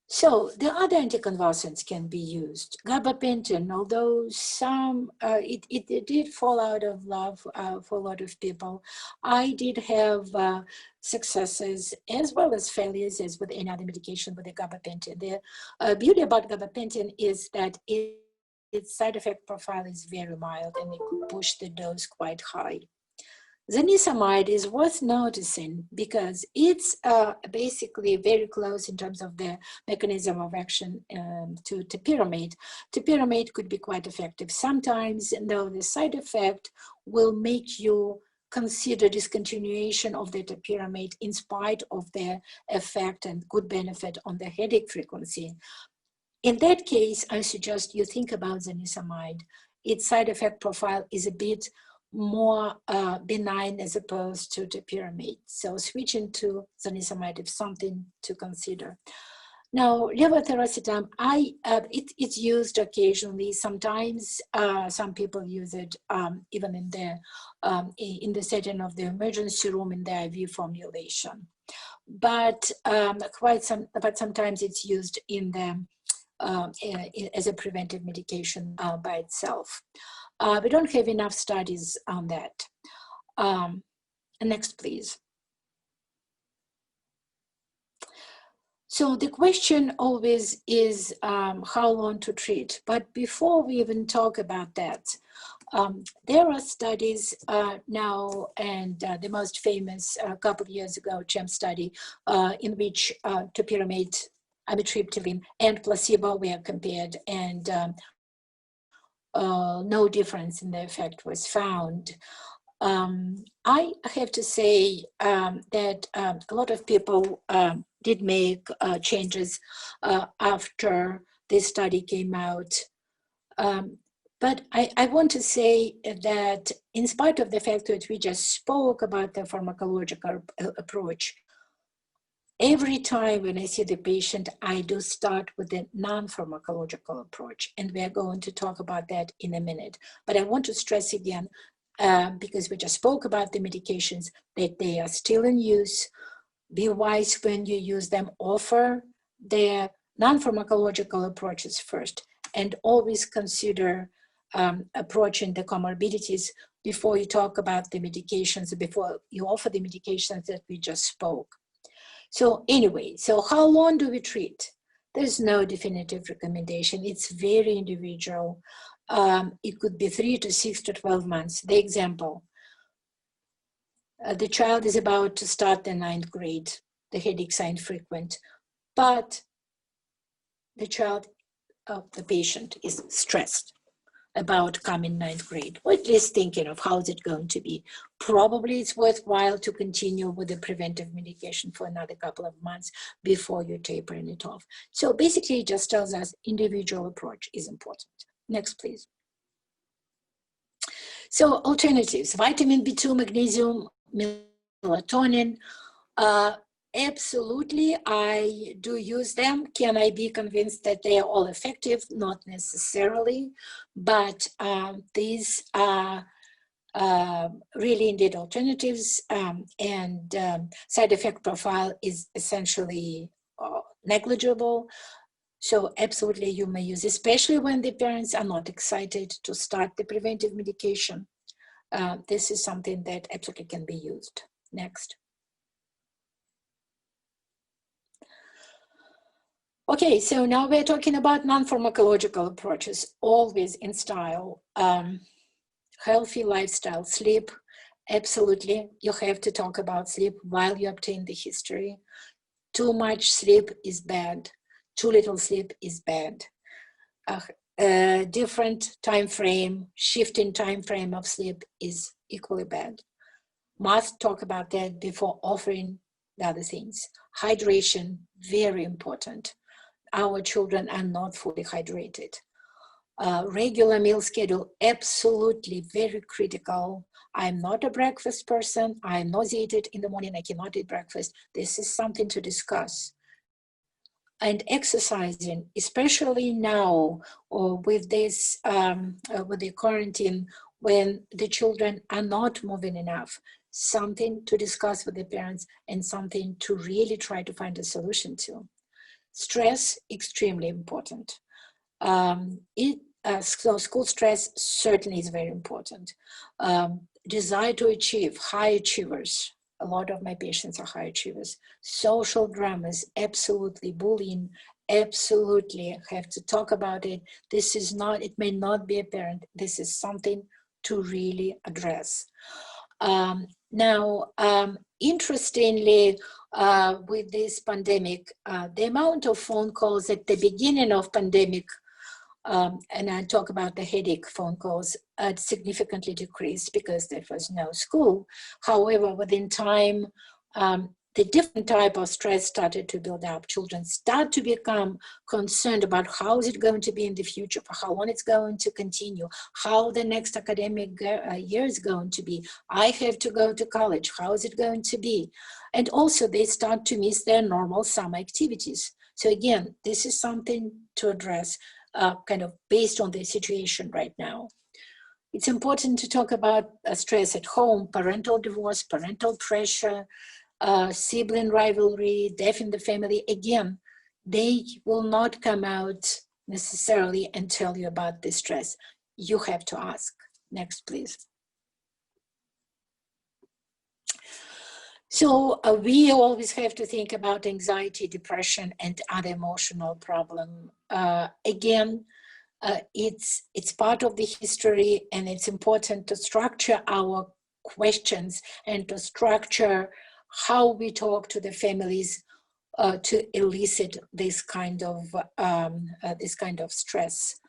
So the other anticonvulsants can be used. Gabapentin, although some, it did fall out of love for a lot of people. I did have successes as well as failures as with any other medication with the gabapentin. The beauty about gabapentin is that its side effect profile is very mild, and it could push the dose quite high. Zonisamide is worth noticing because it's basically very close in terms of the mechanism of action to topiramate. Topiramate could be quite effective sometimes, though the side effect will make you consider discontinuation of the topiramate in spite of the effect and good benefit on the headache frequency. In that case, I suggest you think about zonisamide. Its side effect profile is a bit more benign as opposed to topiramate. So switching to zonisamide is something to consider. Now, levetiracetam, it's used occasionally. Sometimes some people use it even in the setting of the emergency room in the IV formulation. But sometimes it's used in the as a preventive medication by itself. We don't have enough studies on that. Next, please. So the question always is how long to treat. But before we even talk about that, there are studies now, and the most famous a couple of years ago, CHEM study, in which topiramate, amitriptyline, and placebo were compared, and no difference in the effect was found. I have to say that a lot of people did make changes after this study came out. But I want to say that in spite of the fact that we just spoke about the pharmacological approach, every time when I see the patient, I do start with the non-pharmacological approach, and we're going to talk about that in a minute. But I want to stress again, because we just spoke about the medications, that they are still in use. Be wise when you use them. Offer the non-pharmacological approaches first, and always consider approaching the comorbidities before you talk about the medications, before you offer the medications that we just spoke. So anyway, so how long do we treat? There's no definitive recommendation. It's very individual. It could be 3 to 6 to 12 months. The example, the child is about to start the 9th grade. The headaches are infrequent, but the patient is stressed about coming 9th grade, or at least thinking of how is it going to be. Probably it's worthwhile to continue with the preventive medication for another couple of months before you're tapering it off. So basically it just tells us individual approach is important. Next, please. So alternatives, vitamin B2, magnesium, melatonin. Absolutely, I do use them. Can I be convinced that they are all effective? Not necessarily, but these are really indeed alternatives, and side effect profile is essentially negligible. So absolutely you may use, especially when the parents are not excited to start the preventive medication. This is something that absolutely can be used. Next. Okay, so now we're talking about non-pharmacological approaches, always in style. Healthy lifestyle, sleep, absolutely. You have to talk about sleep while you obtain the history. Too much sleep is bad. Too little sleep is bad. Different time frame, shifting time frame of sleep is equally bad. Must talk about that before offering the other things. Hydration, very important. Our children are not fully hydrated. Regular meal schedule, absolutely very critical. I'm not a breakfast person. I'm nauseated in the morning. I cannot eat breakfast. This is something to discuss. And exercising, especially now with this, with the quarantine, when the children are not moving enough, something to discuss with the parents and something to really try to find a solution to. Stress, extremely important. So school stress certainly is very important. Desire to achieve, high achievers. A lot of my patients are high achievers. Social dramas, absolutely. Bullying, absolutely. Have to talk about it. This is not, it may not be apparent. This is something to really address. Interestingly, with this pandemic, the amount of phone calls at the beginning of pandemic, and I talk about the headache phone calls, significantly decreased because there was no school. However, within time, the different type of stress started to build up. Children start to become concerned about how is it going to be in the future, for how long it's going to continue, how the next academic year is going to be. I have to go to college, how is it going to be? And also they start to miss their normal summer activities. So again, this is something to address kind of based on the situation right now. It's important to talk about stress at home, parental divorce, parental pressure, sibling rivalry, death in the family. Again, they will not come out necessarily and tell you about the stress. You have to ask. Next, please. So we always have to think about anxiety, depression, and other emotional problem. Again, it's part of the history, and it's important to structure our questions and to structure how we talk to the families to elicit this kind of stress.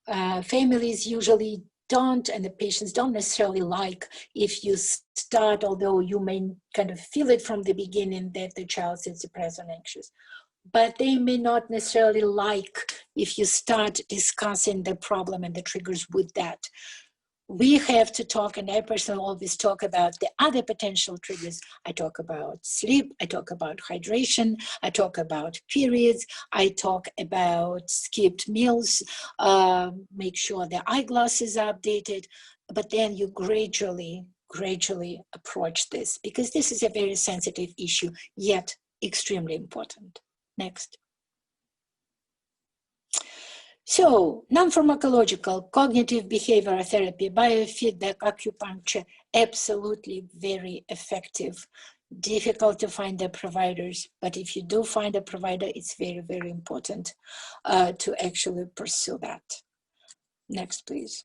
Families usually don't, and the patients don't necessarily like if you start, although you may kind of feel it from the beginning that the child is depressed and anxious, but they may not necessarily like if you start discussing the problem and the triggers with that. We have to talk, and I personally always talk about the other potential triggers. I talk about sleep, I talk about hydration, I talk about periods, I talk about skipped meals, make sure the eyeglasses are updated, but then you gradually approach this, because this is a very sensitive issue, yet extremely important. Next. So, non-pharmacological, cognitive behavioral therapy, biofeedback, acupuncture, absolutely very effective. Difficult to find the providers, but if you do find a provider, it's very, very important to actually pursue that. Next, please.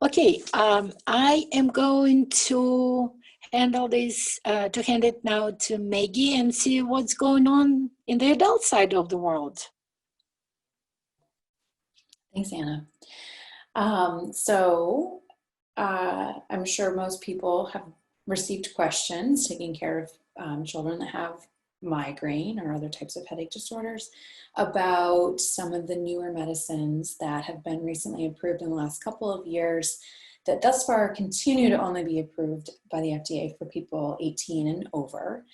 Okay, I am going to handle this, to hand it now to Maggie and see what's going on in the adult side of the world. Thanks, Anna. I'm sure most people have received questions taking care of children that have migraine or other types of headache disorders about some of the newer medicines that have been recently approved in the last couple of years that thus far continue to only be approved by the FDA for people 18 and over.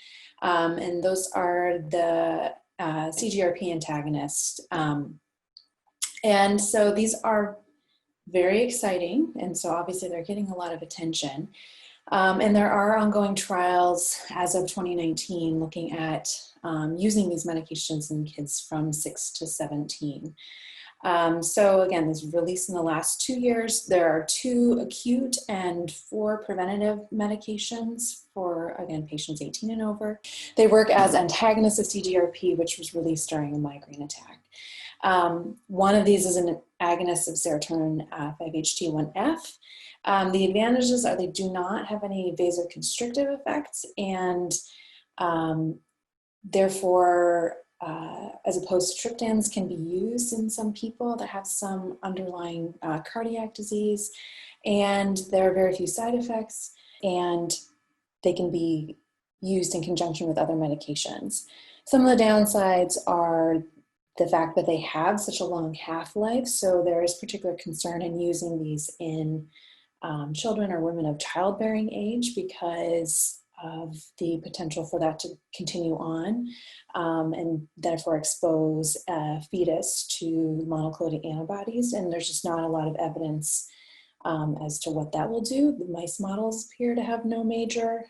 And those are the CGRP antagonists. And so these are very exciting. And so obviously they're getting a lot of attention. And there are ongoing trials as of 2019 looking at using these medications in kids from 6 to 17. So again, this was released in the last 2 years. There are 2 acute and 4 preventative medications for, again, patients 18 and over. They work as antagonists of CGRP, which was released during a migraine attack. One of these is an agonist of serotonin 5-HT1F. The advantages are they do not have any vasoconstrictive effects, and therefore, as opposed to triptans, can be used in some people that have some underlying cardiac disease, and there are very few side effects, and they can be used in conjunction with other medications. Some of the downsides are the fact that they have such a long half-life, so there is particular concern in using these in children or women of childbearing age because of the potential for that to continue on and therefore expose a fetus to monoclonal antibodies. And there's just not a lot of evidence as to what that will do. The mice models appear to have no major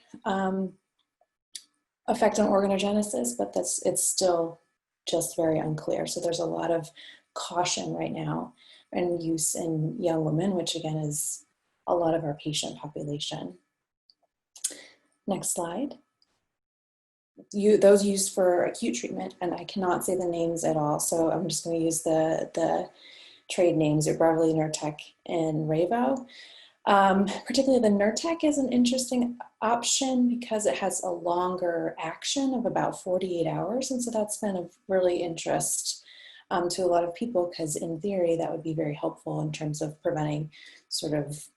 effect on organogenesis, but it's still just very unclear. So there's a lot of caution right now and use in young women, which again is a lot of our patient population. Next slide. Those used for acute treatment, and I cannot say the names at all, so I'm just going to use the trade names, Ubrevely, Nurtec, and Ravo. Particularly the Nurtec is an interesting option because it has a longer action of about 48 hours, and so that's been of really interest to a lot of people because in theory that would be very helpful in terms of preventing sort of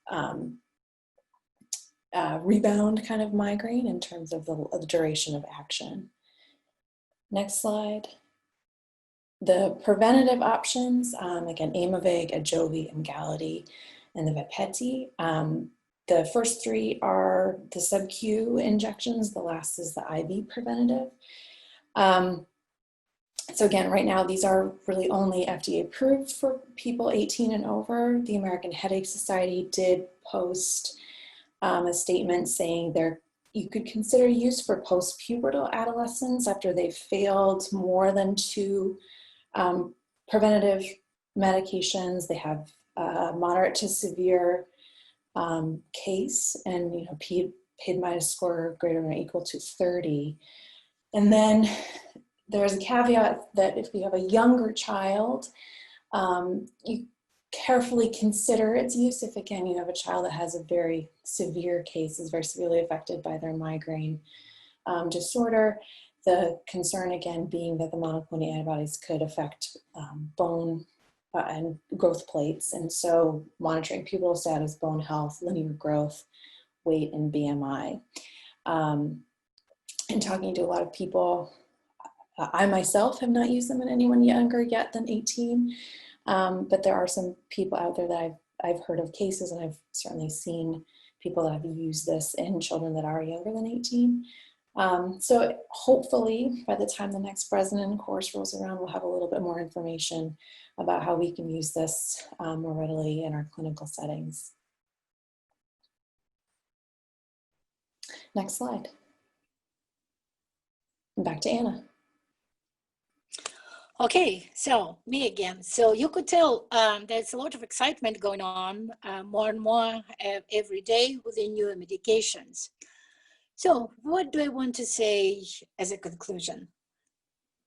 rebound kind of migraine in terms of the duration of action. Next slide. The preventative options, again, Aimovig, Ajovy, Emgality, and the Vepeti. The first 3 are the sub-Q injections. The last is the IV preventative. So again, right now, these are really only FDA approved for people 18 and over. The American Headache Society did post a statement saying you could consider use for post-pubertal adolescents after they've failed more than 2 preventative medications. They have moderate to severe case and PID-minus score greater than or equal to 30. And then there's a caveat that if you have a younger child, you carefully consider its use if, again, you have a child that has a very severe case, is very severely affected by their migraine disorder. The concern, again, being that the monoclonal antibodies could affect bone and growth plates. And so monitoring pupil status, bone health, linear growth, weight, and BMI. And talking to a lot of people, I myself have not used them in anyone younger yet than 18. But there are some people out there that I've heard of cases, and I've certainly seen people that have used this in children that are younger than 18. So hopefully by the time the next Bresnan course rolls around, we'll have a little bit more information about how we can use this more readily in our clinical settings. Next slide. And back to Anna. Okay, so me again. So you could tell there's a lot of excitement going on more and more every day with the newer medications. So what do I want to say as a conclusion?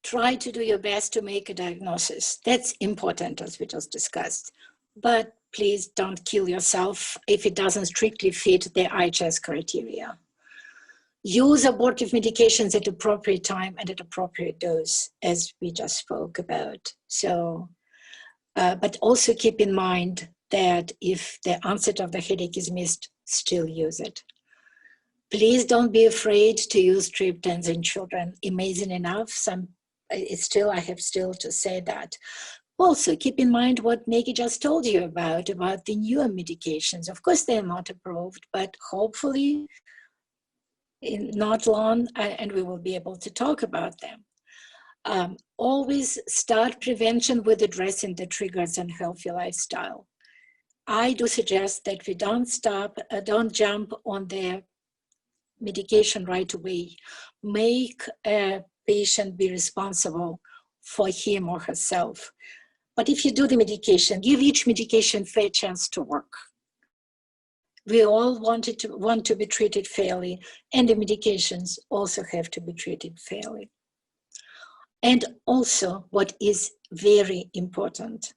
Try to do your best to make a diagnosis. That's important, as we just discussed. But please don't kill yourself if it doesn't strictly fit the IHS criteria. Use abortive medications at appropriate time and at appropriate dose, as we just spoke about. So, but also keep in mind that if the onset of the headache is missed, still use it. Please don't be afraid to use triptans in children. Amazing enough, I have still to say that. Also, keep in mind what Maggie just told you about the newer medications. Of course, they're not approved, but hopefully in not long, and we will be able to talk about them. Always start prevention with addressing the triggers and healthy lifestyle. I do suggest that we don't jump on the medication right away. Make a patient be responsible for him or herself. But if you do the medication, give each medication fair chance to work. We all want to be treated fairly, and the medications also have to be treated fairly. And also, what is very important,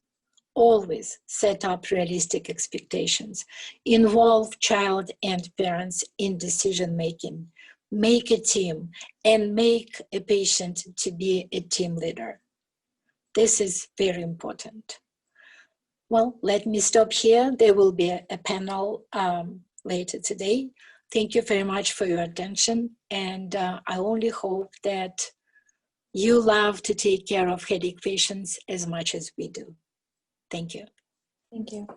always set up realistic expectations. Involve child and parents in decision making. Make a team and make a patient to be a team leader. This is very important. Well, let me stop here. There will be a panel later today. Thank you very much for your attention. And I only hope that you love to take care of headache patients as much as we do. Thank you. Thank you.